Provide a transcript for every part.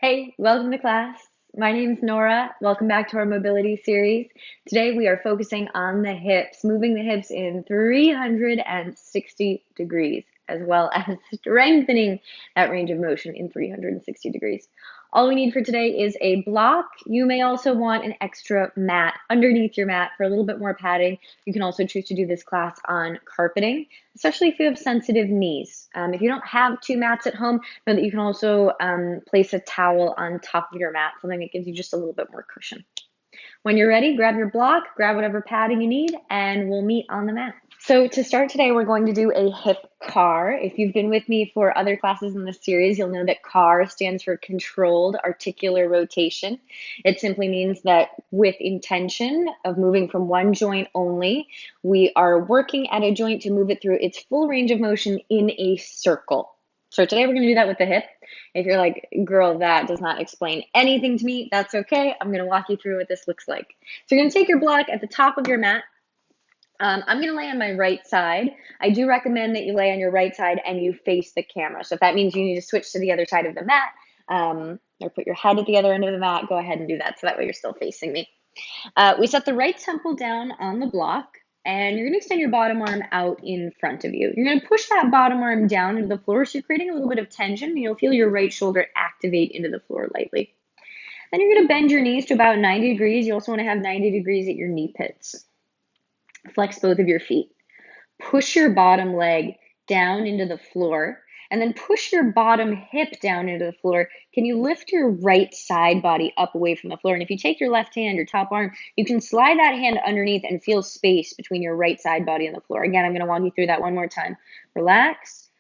Hey, welcome to class. My name's Nora. Welcome back to our mobility series. Today we are focusing on the hips, moving the hips in 360 degrees, as well as strengthening that range of motion in 360 degrees. All we need for today is a block. You may also want an extra mat underneath your mat for a little bit more padding. You can also choose to do this class on carpeting, especially if you have sensitive knees. If you don't have two mats at home, know that you can also place a towel on top of your mat, something that gives you just a little bit more cushion. When you're ready, grab your block, grab whatever padding you need, and we'll meet on the mat. So to start today, we're going to do a hip CAR. If you've been with me for other classes in this series, you'll know that CAR stands for controlled articular rotation. It simply means that with intention of moving from one joint only, we are working at a joint to move it through its full range of motion in a circle. So today we're going to do that with the hip. If you're like, girl, that does not explain anything to me, that's okay. I'm going to walk you through what this looks like. So you're going to take your block at the top of your mat. I'm going to lay on my right side. I do recommend that you lay on your right side and you face the camera. So if that means you need to switch to the other side of the mat, or put your head at the other end of the mat, go ahead and do that. So that way you're still facing me. We set the right temple down on the block, and you're going to extend your bottom arm out in front of you. You're going to push that bottom arm down into the floor, so you're creating a little bit of tension, and you'll feel your right shoulder activate into the floor lightly. Then you're going to bend your knees to about 90 degrees. You also want to have 90 degrees at your knee pits. Flex both of your feet. Push your bottom leg down into the floor, and then push your bottom hip down into the floor. Can you lift your right side body up away from the floor? And if you take your left hand, your top arm, you can slide that hand underneath and feel space between your right side body and the floor. Again, I'm going to walk you through that one more time. Relax.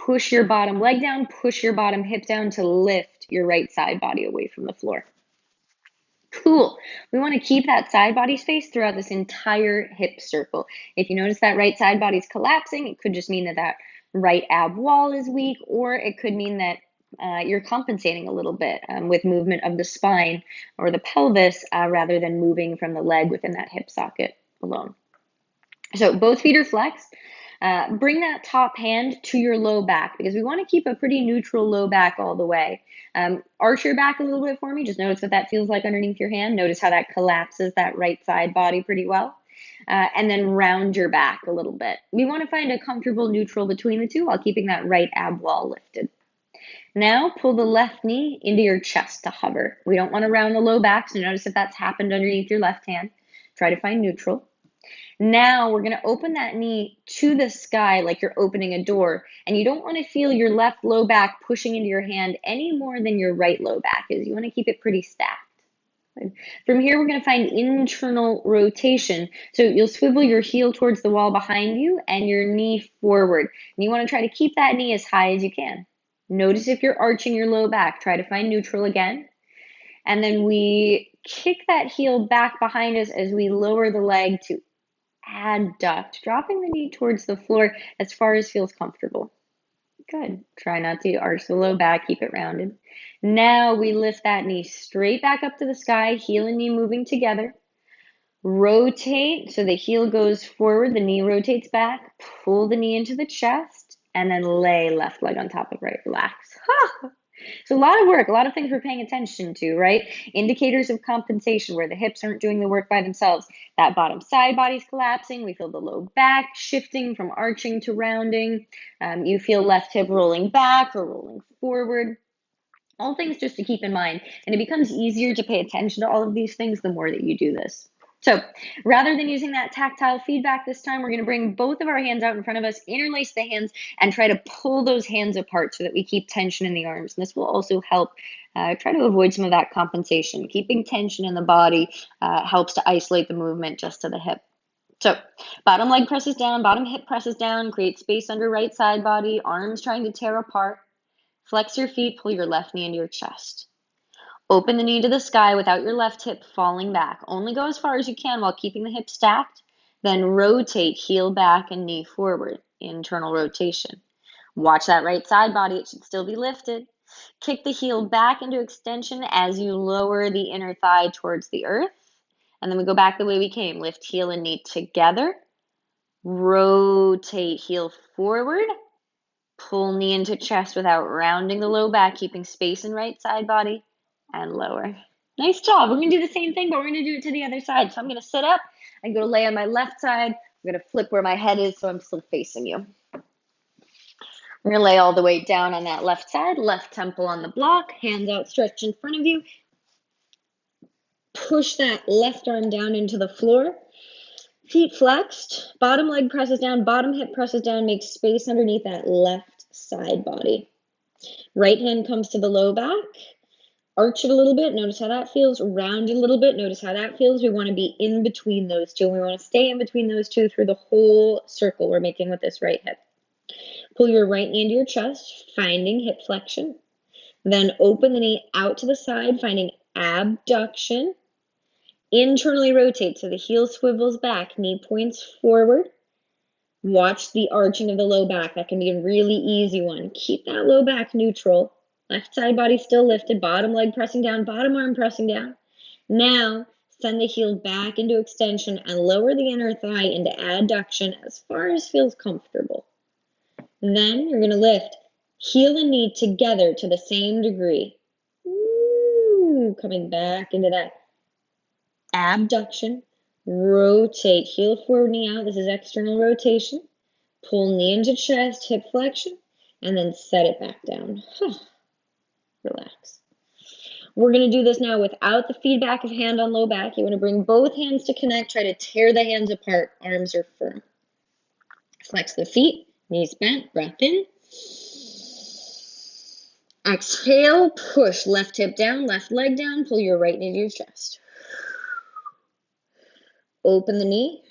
Push your bottom leg down. Push your bottom hip down to lift your right side body away from the floor. Cool. We want to keep that side body space throughout this entire hip circle. If you notice that right side body's collapsing, it could just mean that that right ab wall is weak, or it could mean that you're compensating a little bit with movement of the spine or the pelvis rather than moving from the leg within that hip socket alone. So both feet are flexed. Bring that top hand to your low back because we want to keep a pretty neutral low back all the way. Arch your back a little bit for me. Just notice what that feels like underneath your hand. Notice how that collapses that right side body pretty well. And then round your back a little bit. We want to find a comfortable neutral between the two while keeping that right ab wall lifted. Now pull the left knee into your chest to hover. We don't want to round the low back, so notice if that's happened underneath your left hand. Try to find neutral. Now we're going to open that knee to the sky like you're opening a door, and you don't want to feel your left low back pushing into your hand any more than your right low back is. You want to keep it pretty stacked. From here, we're going to find internal rotation. So you'll swivel your heel towards the wall behind you and your knee forward. And you want to try to keep that knee as high as you can. Notice if you're arching your low back. Try to find neutral again. And then we kick that heel back behind us as we lower the leg to adduct, dropping the knee towards the floor as far as feels comfortable. Good. Try not to arch the low back, keep it rounded. Now we lift that knee straight back up to the sky, heel and knee moving together. Rotate so the heel goes forward, the knee rotates back, pull the knee into the chest, and then lay left leg on top of right. Relax. So a lot of work, a lot of things we're paying attention to, right? Indicators of compensation where the hips aren't doing the work by themselves. That bottom side body's collapsing. We feel the low back shifting from arching to rounding. You feel left hip rolling back or rolling forward. All things just to keep in mind. And it becomes easier to pay attention to all of these things the more that you do this. So rather than using that tactile feedback this time, we're going to bring both of our hands out in front of us, interlace the hands, and try to pull those hands apart so that we keep tension in the arms. And this will also help try to avoid some of that compensation. Keeping tension in the body helps to isolate the movement just to the hip. So bottom leg presses down, bottom hip presses down, create space under right side body, arms trying to tear apart. Flex your feet, pull your left knee into your chest. Open the knee to the sky without your left hip falling back. Only go as far as you can while keeping the hip stacked. Then rotate heel back and knee forward. Internal rotation. Watch that right side body. It should still be lifted. Kick the heel back into extension as you lower the inner thigh towards the earth. And then we go back the way we came. Lift heel and knee together. Rotate heel forward. Pull knee into chest without rounding the low back, keeping space in right side body. and lower. Nice job. We're going to do the same thing, but we're going to do it to the other side. So I'm going to sit up. I'm going to lay on my left side. I'm going to flip where my head is so I'm still facing you. We're going to lay all the weight down on that left side, left temple on the block, hands outstretched in front of you. Push that left arm down into the floor. Feet flexed, bottom leg presses down, bottom hip presses down, make space underneath that left side body. Right hand comes to the low back. Arch it a little bit. Notice how that feels. Round it a little bit. Notice how that feels. We want to be in between those two. We want to stay in between those two through the whole circle we're making with this right hip. Pull your right knee into your chest, finding hip flexion. Then open the knee out to the side, finding abduction. Internally rotate so the heel swivels back, knee points forward. Watch the arching of the low back. That can be a really easy one. Keep that low back neutral. Left side body still lifted, bottom leg pressing down, bottom arm pressing down. Now, send the heel back into extension and lower the inner thigh into adduction as far as feels comfortable. Then you're going to lift heel and knee together to the same degree. Ooh, coming back into that abduction. Rotate, heel forward, knee out. This is external rotation. Pull knee into chest, hip flexion, and then set it back down. Relax. We're going to do this now without the feedback of hand on low back. You want to bring both hands to connect. Try to tear the hands apart. Arms are firm. Flex the feet, knees bent, breath in. Exhale, push left hip down, left leg down. Pull your right knee to your chest. Open the knee.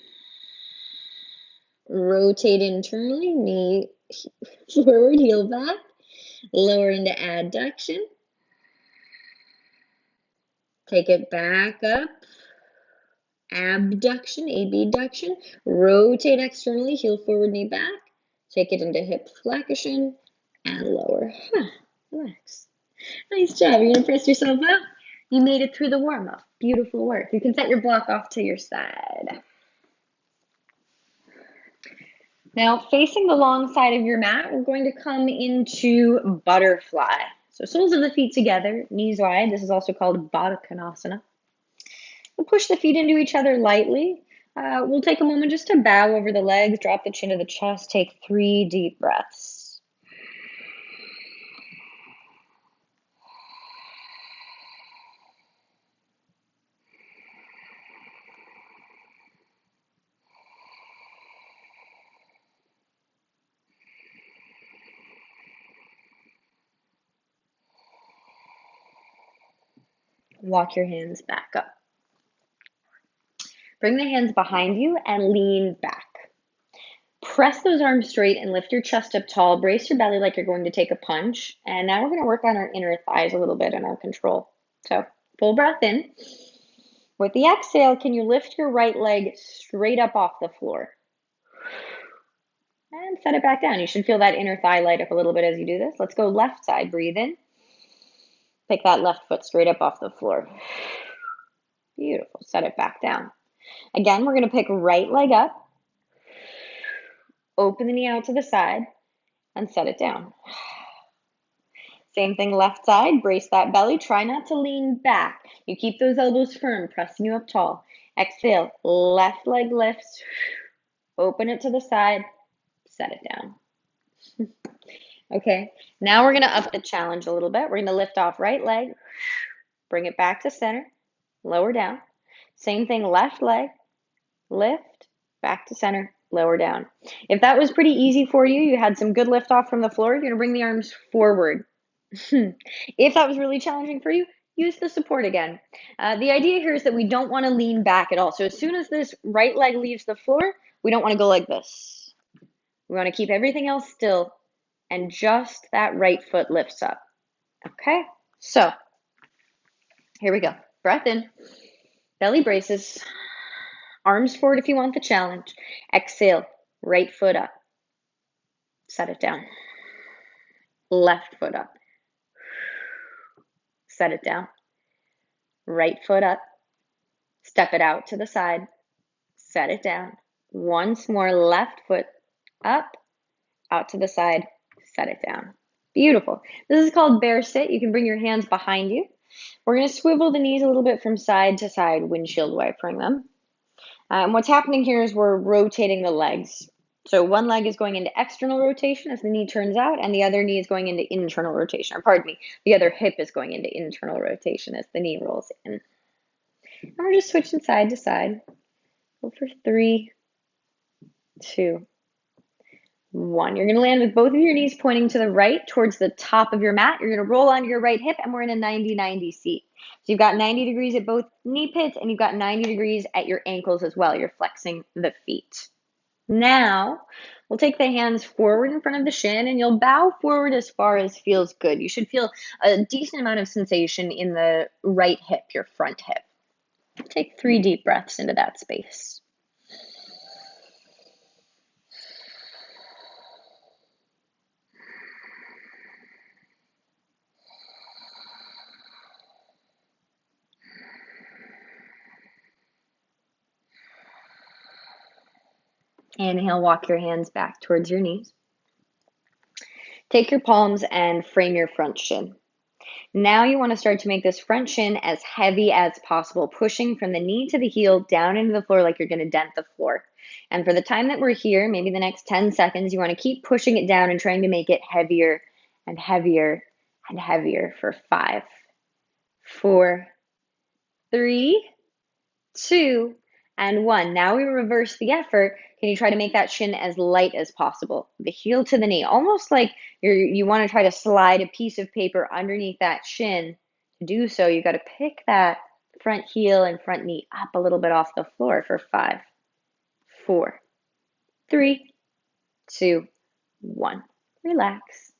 Rotate internally, knee forward, heel back. Lower into adduction. Take it back up. Abduction, abduction. Rotate externally, heel forward, knee back. Take it into hip flexion and lower. Relax. Nice job. You're going to press yourself up. You made it through the warm-up. Beautiful work. You can set your block off to your side. Now, facing the long side of your mat, we're going to come into butterfly. So soles of the feet together, knees wide. This is also called Baddha Konasana. We'll push the feet into each other lightly. We'll take a moment just to bow over the legs, drop the chin to the chest, take 3 deep breaths. Walk your hands back up. Bring the hands behind you and lean back. Press those arms straight and lift your chest up tall. Brace your belly like you're going to take a punch. And now we're going to work on our inner thighs a little bit and our control. So full breath in. With the exhale, can you lift your right leg straight up off the floor? And set it back down. You should feel that inner thigh light up a little bit as you do this. Let's go left side. Breathe in. Pick that left foot straight up off the floor. Beautiful. Set it back down. Again, we're going to pick right leg up. Open the knee out to the side and set it down. Same thing left side. Brace that belly. Try not to lean back. You keep those elbows firm, pressing you up tall. Exhale. Left leg lifts. Open it to the side. Set it down. Okay, now we're going to up the challenge a little bit. We're going to lift off right leg, bring it back to center, lower down. Same thing, left leg, lift, back to center, lower down. If that was pretty easy for you, you had some good lift off from the floor, you're going to bring the arms forward. If that was really challenging for you, use the support again. The idea here is that we don't want to lean back at all. So as soon as this right leg leaves the floor, we don't want to go like this. We want to keep everything else still. And just that right foot lifts up. Okay, so here we go. Breath in, belly braces, arms forward if you want the challenge. Exhale, right foot up. Set it down. Left foot up. Set it down. Right foot up. Step it out to the side. Set it down. Once more, left foot up, out to the side. Set it down. Beautiful. This is called bear sit. You can bring your hands behind you. We're going to swivel the knees a little bit from side to side, windshield wipering them. And what's happening here is we're rotating the legs. So one leg is going into external rotation as the knee turns out, and the other knee is going into internal rotation. Or pardon me, the other hip is going into internal rotation as the knee rolls in. And we're just switching side to side. Go for 3, 2, 1. You're going to land with both of your knees pointing to the right towards the top of your mat. You're going to roll onto your right hip, and we're in a 90-90 seat. So you've got 90 degrees at both knee pits, and you've got 90 degrees at your ankles as well. You're flexing the feet. Now, we'll take the hands forward in front of the shin, and you'll bow forward as far as feels good. You should feel a decent amount of sensation in the right hip, your front hip. Take 3 deep breaths into that space. Inhale, walk your hands back towards your knees. Take your palms and frame your front shin. Now you want to start to make this front shin as heavy as possible, pushing from the knee to the heel down into the floor like you're going to dent the floor. And for the time that we're here, maybe the next 10 seconds, you want to keep pushing it down and trying to make it heavier and heavier and heavier for 5, 4, 3, 2, and 1. Now we reverse the effort. Can you try to make that shin as light as possible? The heel to the knee, almost like you want to try to slide a piece of paper underneath that shin. To do so, you've got to pick that front heel and front knee up a little bit off the floor for 5, 4, 3, 2, 1. Relax.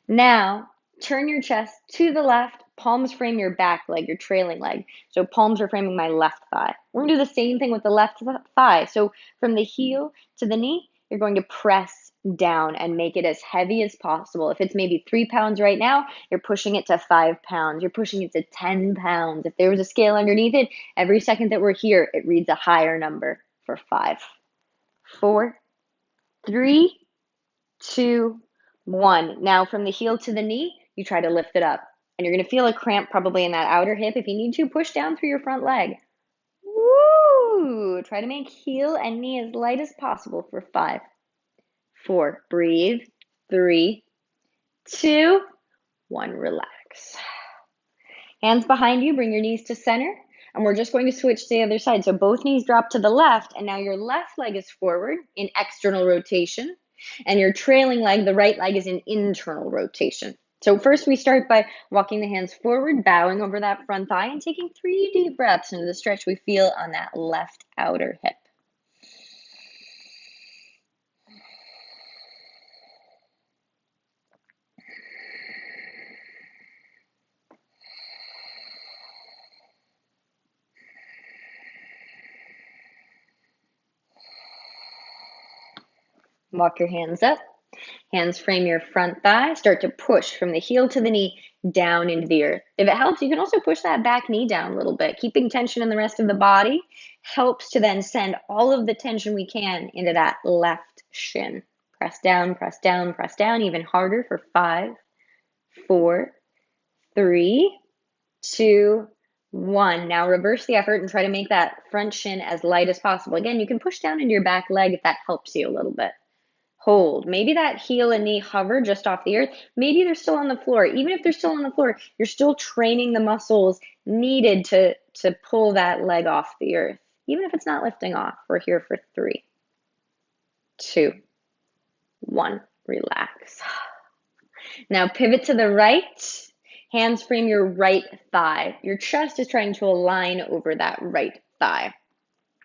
Now, turn your chest to the left. Palms frame your back leg, your trailing leg. So palms are framing my left thigh. We're going to do the same thing with the left thigh. So from the heel to the knee, you're going to press down and make it as heavy as possible. If it's maybe 3 pounds right now, you're pushing it to 5 pounds. You're pushing it to 10 pounds. If there was a scale underneath it, every second that we're here, it reads a higher number for 5, 4, 3, 2, 1. Now from the heel to the knee, you try to lift it up. And you're going to feel a cramp probably in that outer hip. If you need to, push down through your front leg. Woo! Try to make heel and knee as light as possible for 5, 4. Breathe. 3, 2, 1. Relax. Hands behind you. Bring your knees to center. And we're just going to switch to the other side. So both knees drop to the left. And now your left leg is forward in external rotation. And your trailing leg, the right leg, is in internal rotation. So first we start by walking the hands forward, bowing over that front thigh, and taking 3 deep breaths into the stretch we feel on that left outer hip. Walk your hands up. Hands frame your front thigh. Start to push from the heel to the knee down into the earth. If it helps, you can also push that back knee down a little bit. Keeping tension in the rest of the body helps to then send all of the tension we can into that left shin. Press down, press down, press down, even harder for 5, 4, 3, 2, 1. Now reverse the effort and try to make that front shin as light as possible. Again, you can push down into your back leg if that helps you a little bit. Hold. Maybe that heel and knee hover just off the earth. Maybe they're still on the floor. Even if they're still on the floor, you're still training the muscles needed to pull that leg off the earth. Even if it's not lifting off. We're here for 3, 2, 1. Relax. Now pivot to the right. Hands frame your right thigh. Your chest is trying to align over that right thigh.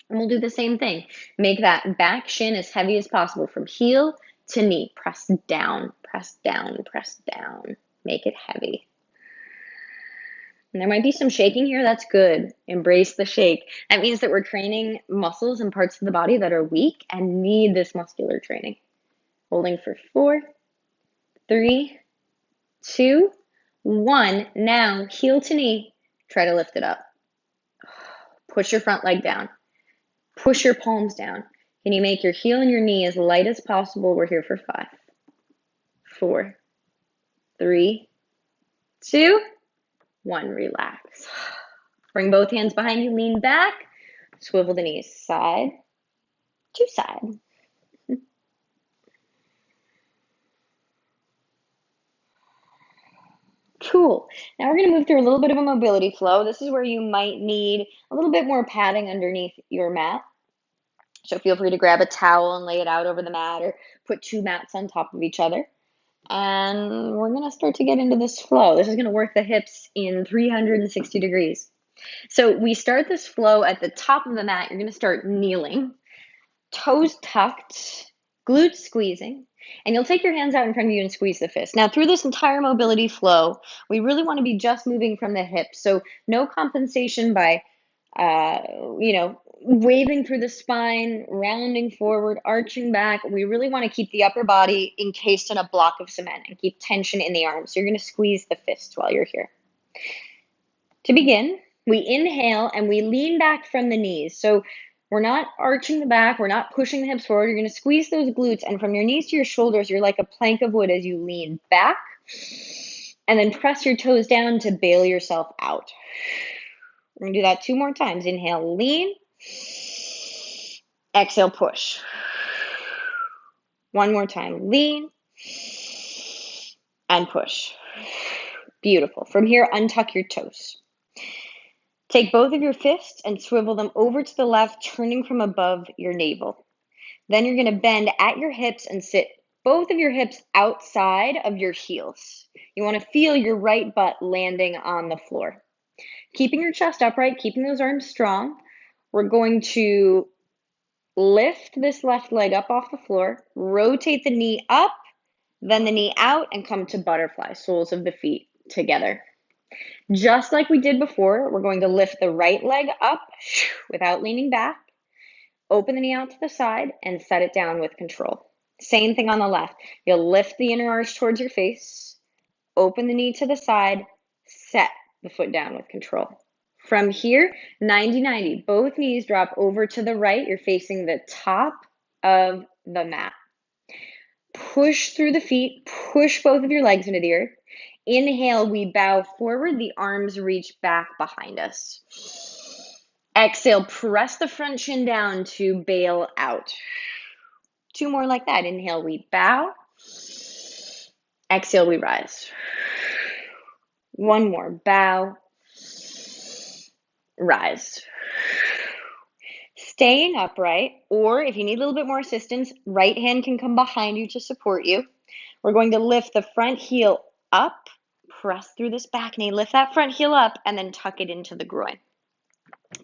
And we'll do the same thing. Make that back shin as heavy as possible from heel to knee. Press down, press down, press down. Make it heavy. And there might be some shaking here. That's good. Embrace the shake. That means that we're training muscles and parts of the body that are weak and need this muscular training. Holding for 4, 3, 2, 1. Now, heel to knee. Try to lift it up. Push your front leg down. Push your palms down. Can you make your heel and your knee as light as possible? We're here for 5, 4, 3, 2, 1, relax. Bring both hands behind you, lean back, swivel the knees side to side. Cool. Now we're going to move through a little bit of a mobility flow. This is where you might need a little bit more padding underneath your mat. So feel free to grab a towel and lay it out over the mat or put 2 mats on top of each other. And we're going to start to get into this flow. This is going to work the hips in 360 degrees. So we start this flow at the top of the mat. You're going to start kneeling, toes tucked, glutes squeezing, and you'll take your hands out in front of you and squeeze the fist. Now, through this entire mobility flow, we really want to be just moving from the hips. So no compensation by, waving through the spine, rounding forward, arching back. We really want to keep the upper body encased in a block of cement and keep tension in the arms. So you're going to squeeze the fists while you're here. To begin, we inhale and we lean back from the knees. So we're not arching the back, we're not pushing the hips forward. You're going to squeeze those glutes, and from your knees to your shoulders, you're like a plank of wood as you lean back, and then press your toes down to bail yourself out. We're going to do that 2 more times. Inhale, lean. Exhale, push. 1 more time, lean and push. Beautiful. From here, untuck your toes. Take both of your fists and swivel them over to the left, turning from above your navel. Then you're going to bend at your hips and sit both of your hips outside of your heels. You want to feel your right butt landing on the floor. Keeping your chest upright, keeping those arms strong, we're going to lift this left leg up off the floor, rotate the knee up, then the knee out, and come to butterfly, soles of the feet together. Just like we did before, we're going to lift the right leg up without leaning back, open the knee out to the side, and set it down with control. Same thing on the left. You'll lift the inner arch towards your face, open the knee to the side, set the foot down with control. From here, 90-90. Both knees drop over to the right. You're facing the top of the mat. Push through the feet. Push both of your legs into the earth. Inhale, we bow forward. The arms reach back behind us. Exhale, press the front shin down to bail out. 2 more like that. Inhale, we bow. Exhale, we rise. 1 more. Bow. Rise. Staying upright, or if you need a little bit more assistance, right hand can come behind you to support you. We're going to lift the front heel up, press through this back knee, lift that front heel up, and then tuck it into the groin.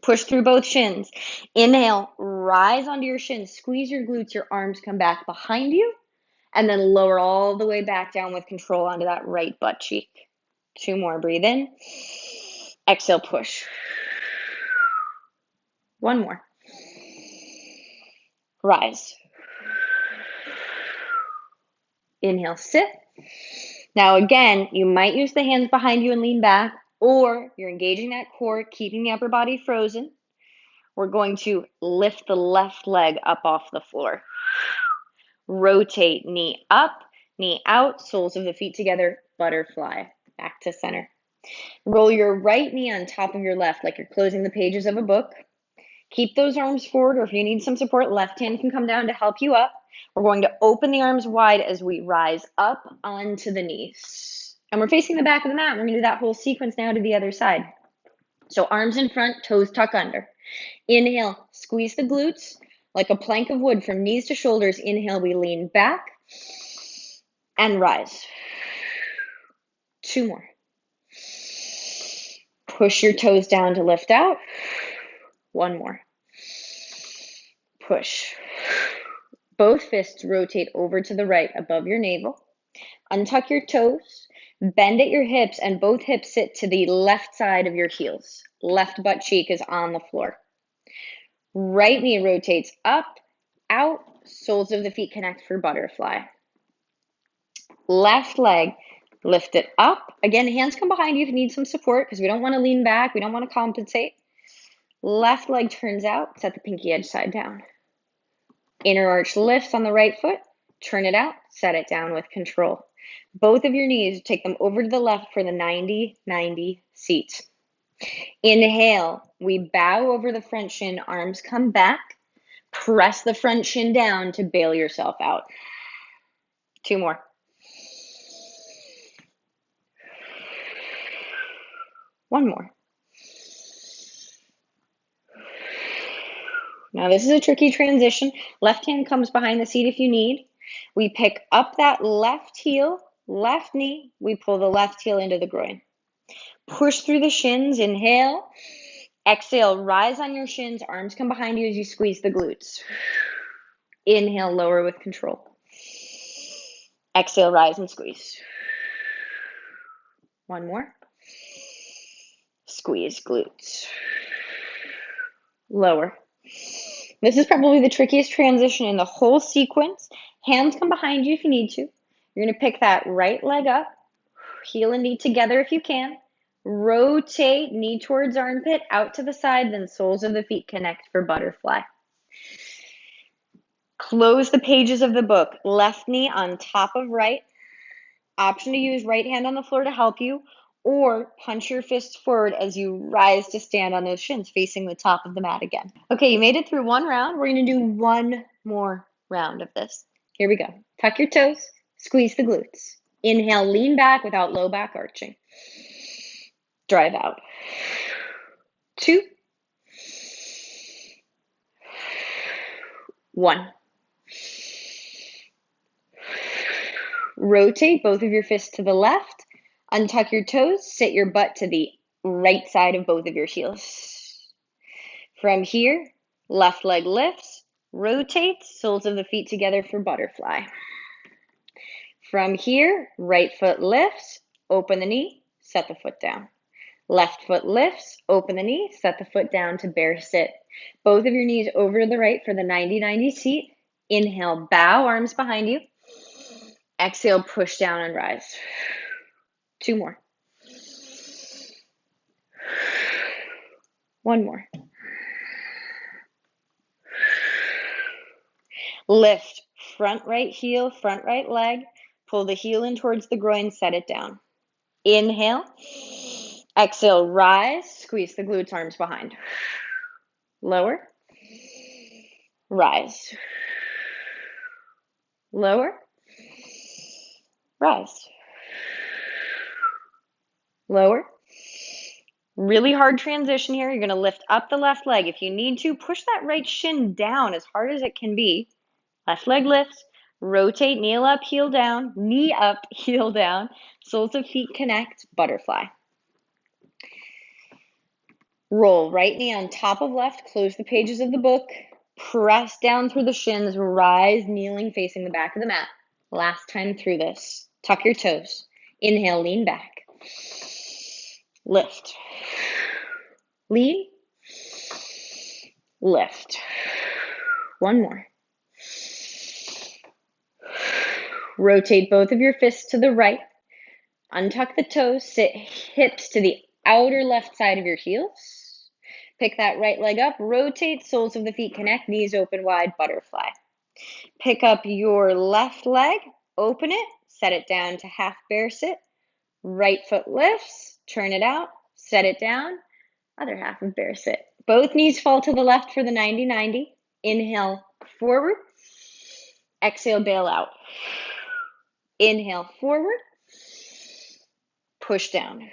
Push through both shins. Inhale, rise onto your shins, squeeze your glutes, your arms come back behind you, and then lower all the way back down with control onto that right butt cheek. 2 more, breathe in. Exhale, push. 1 more. Rise. Inhale, sit. Now again, you might use the hands behind you and lean back, or you're engaging that core, keeping the upper body frozen. We're going to lift the left leg up off the floor. Rotate, knee up, knee out, soles of the feet together, butterfly, back to center. Roll your right knee on top of your left like you're closing the pages of a book. Keep those arms forward, or if you need some support, left hand can come down to help you up. We're going to open the arms wide as we rise up onto the knees. And we're facing the back of the mat. We're going to do that whole sequence now to the other side. So arms in front, toes tuck under. Inhale, squeeze the glutes like a plank of wood from knees to shoulders. Inhale, we lean back and rise. 2 more. Push your toes down to lift out. 1 more. Push. Both fists rotate over to the right above your navel. Untuck your toes. Bend at your hips, and both hips sit to the left side of your heels. Left butt cheek is on the floor. Right knee rotates up, out. Soles of the feet connect for butterfly. Left leg, lift it up. Again, hands come behind you if you need some support, because we don't want to lean back. We don't want to compensate. Left leg turns out, set the pinky edge side down. Inner arch lifts on the right foot, turn it out, set it down with control. Both of your knees, take them over to the left for the 90-90 seat. Inhale, we bow over the front shin, arms come back. Press the front shin down to bail yourself out. 2 more. One more. Now this is a tricky transition. Left hand comes behind the seat if you need. We pick up that left heel, left knee. We pull the left heel into the groin. Push through the shins. Inhale. Exhale, rise on your shins. Arms come behind you as you squeeze the glutes. Inhale, lower with control. Exhale, rise and squeeze. One more. Squeeze glutes. Lower. This is probably the trickiest transition in the whole sequence. Hands come behind you if you need to. You're going to pick that right leg up, heel and knee together if you can. Rotate, knee towards armpit, out to the side, then soles of the feet connect for butterfly. Close the pages of the book. Left knee on top of right. Option to use right hand on the floor to help you, or punch your fists forward as you rise to stand on those shins, facing the top of the mat again. Okay, you made it through one round. We're going to do one more round of this. Here we go. Tuck your toes, squeeze the glutes. Inhale, lean back without low back arching. Drive out. 2, 1. Rotate both of your fists to the left. Untuck your toes. Sit your butt to the right side of both of your heels. From here, left leg lifts. Rotate, soles of the feet together for butterfly. From here, right foot lifts. Open the knee. Set the foot down. Left foot lifts. Open the knee. Set the foot down to bear sit. Both of your knees over to the right for the 90-90 seat. Inhale, bow, arms behind you. Exhale, push down and rise. 2 more. One more. Lift, front right heel, front right leg. Pull the heel in towards the groin, set it down. Inhale. Exhale, rise. Squeeze the glutes, arms behind. Lower. Rise. Lower. Rise. Lower. Really hard transition here. You're going to lift up the left leg. If you need to, push that right shin down as hard as it can be. Left leg lifts. Rotate, knee up, heel down. Knee up, heel down. Soles of feet connect. Butterfly. Roll. Right knee on top of left. Close the pages of the book. Press down through the shins. Rise, kneeling, facing the back of the mat. Last time through this. Tuck your toes. Inhale, lean back. Lift. Lean. Lift. One more. Rotate both of your fists to the right. Untuck the toes. Sit hips to the outer left side of your heels. Pick that right leg up. Rotate, soles of the feet connect, knees open wide, butterfly. Pick up your left leg. Open it. Set it down to half bear sit. Right foot lifts. Turn it out. Set it down. Other half of bear sit. Both knees fall to the left for the 90-90. Inhale, forward. Exhale, bail out. Inhale, forward. Push down.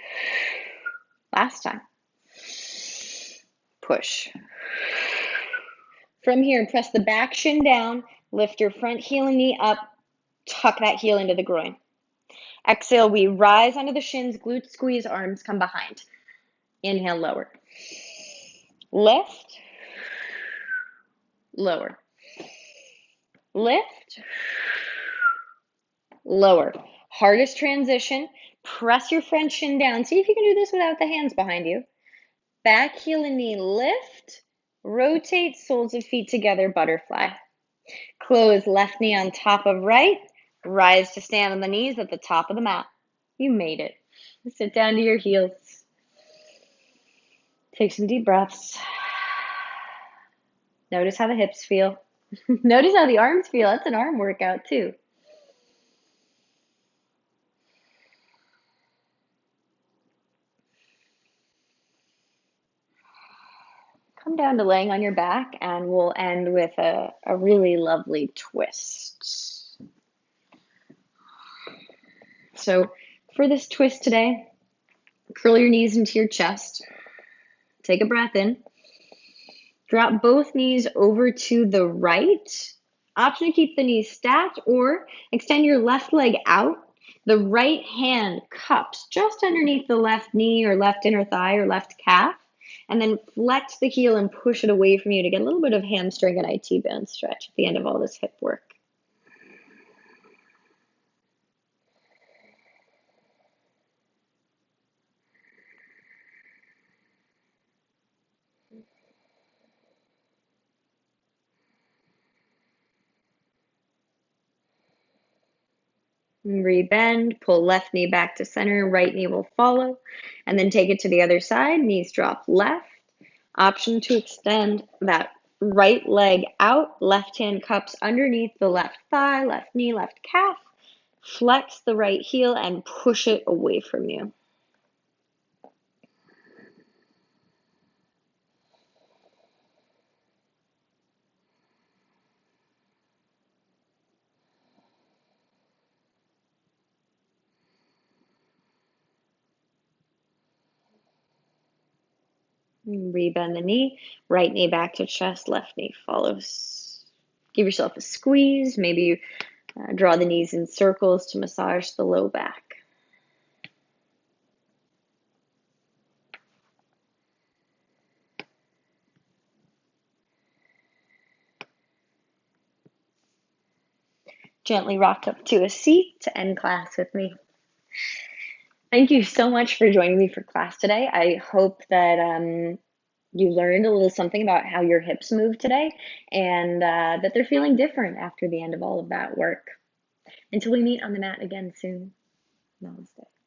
Last time. Push. From here, press the back shin down. Lift your front heel and knee up. Tuck that heel into the groin. Exhale, we rise onto the shins, glutes squeeze, arms come behind. Inhale, lower. Lift. Lower. Lift. Lower. Hardest transition. Press your front shin down. See if you can do this without the hands behind you. Back heel and knee lift. Rotate, soles of feet together, butterfly. Close, left knee on top of right. Rise to stand on the knees at the top of the mat. You made it. Sit down to your heels. Take some deep breaths. Notice how the hips feel. Notice how the arms feel. That's an arm workout too. come down to laying on your back, and we'll end with a really lovely twist. So for this twist today, curl your knees into your chest. Take a breath in. Drop both knees over to the right. Option to keep the knees stacked or extend your left leg out. The right hand cups just underneath the left knee or left inner thigh or left calf. And then flex the heel and push it away from you to get a little bit of hamstring and IT band stretch at the end of all this hip work. Rebend, pull left knee back to center, right knee will follow, and then take it to the other side. Knees drop left. Option to extend that right leg out, left hand cups underneath the left thigh, left knee, left calf. Flex the right heel and push it away from you. Rebend the knee, right knee back to chest, left knee follows. Give yourself a squeeze. Maybe you draw the knees in circles to massage the low back. Gently rock up to a seat to end class with me. Thank you so much for joining me for class today. I hope that you learned a little something about how your hips move today and that they're feeling different after the end of all of that work. Until we meet on the mat again soon, namaste.